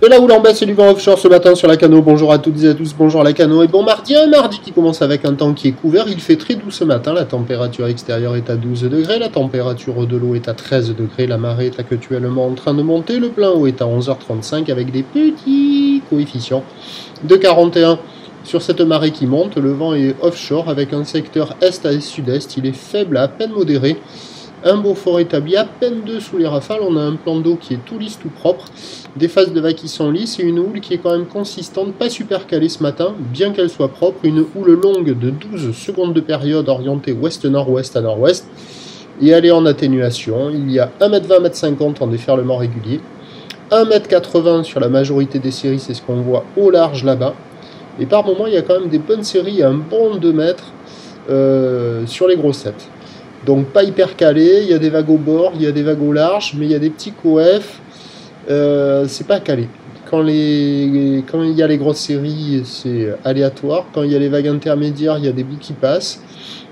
la houle en baisse et du vent offshore ce matin sur la Cano. Bonjour à toutes et à tous, bonjour à la Cano et bon mardi. Un mardi qui commence avec un temps qui est couvert. Il fait très doux ce matin. La température extérieure est à 12 degrés. La température de l'eau est à 13 degrés. La marée est actuellement en train de monter. Le plein eau est à 11h35 avec des petits coefficients de 41. Sur cette marée qui monte, le vent est offshore avec un secteur est à sud-est. Il est faible à peine modéré. Un beau fort établi à peine dessous les rafales, on a un plan d'eau qui est tout lisse, tout propre, des phases de vagues qui sont lisses et une houle qui est quand même consistante, pas super calée ce matin, bien qu'elle soit propre, une houle longue de 12 secondes de période orientée ouest-nord-ouest à nord-ouest, et elle est en atténuation, il y a 1m20, 1m50 en déferlement régulier, 1m80 sur la majorité des séries, c'est ce qu'on voit au large là-bas, et par moment il y a quand même des bonnes séries, il y a un bon 2 mètres sur les grossettes. Donc pas hyper calé, il y a des vagues au bord, il y a des vagues au large, mais il y a des petits coefs, c'est pas calé. Quand il y a les grosses séries, c'est aléatoire. Quand il y a les vagues intermédiaires, il y a des bouts qui passent.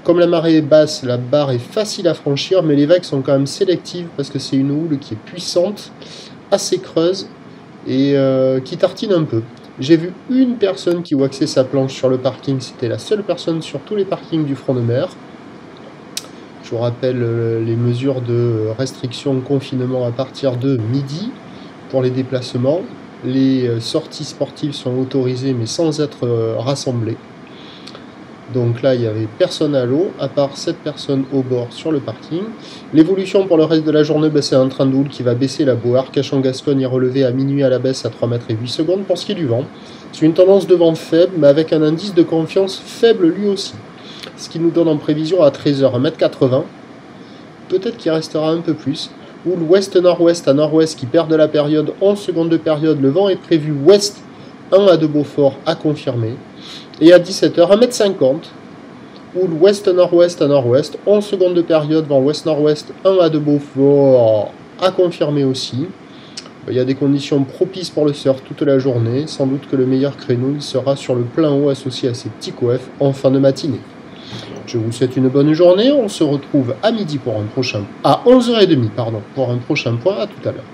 Comme la marée est basse, la barre est facile à franchir, mais les vagues sont quand même sélectives parce que c'est une houle qui est puissante, assez creuse et qui tartine un peu. J'ai vu une personne qui waxait sa planche sur le parking, c'était la seule personne sur tous les parkings du front de mer. Je vous rappelle les mesures de restriction, confinement à partir de midi pour les déplacements. Les sorties sportives sont autorisées mais sans être rassemblées. Donc là, il n'y avait personne à l'eau, à part 7 personnes au bord sur le parking. L'évolution pour le reste de la journée, c'est un train de houle qui va baisser la Boar. Cachan-Gascogne est relevé à minuit à la baisse à 3 mètres et 8 secondes pour ce qui est du vent. C'est une tendance de vent faible, mais avec un indice de confiance faible lui aussi. Ce qui nous donne en prévision à 13h 1m80, peut-être qu'il restera un peu plus, ou l'ouest-nord-ouest à nord-ouest qui perd de la période, 11 secondes de période, le vent est prévu ouest, 1 à de Beaufort à confirmer, et à 17h 1m50, ou l'ouest-nord-ouest à nord-ouest, 11 secondes de période, vent ouest-nord-ouest, 1 à de Beaufort à confirmer aussi. Il y a des conditions propices pour le surf toute la journée, sans doute que le meilleur créneau il sera sur le plein haut associé à ces petits coefs en fin de matinée. Je vous souhaite une bonne journée, on se retrouve à midi pour un prochain... à 11h30, pardon, pour un prochain point, à tout à l'heure.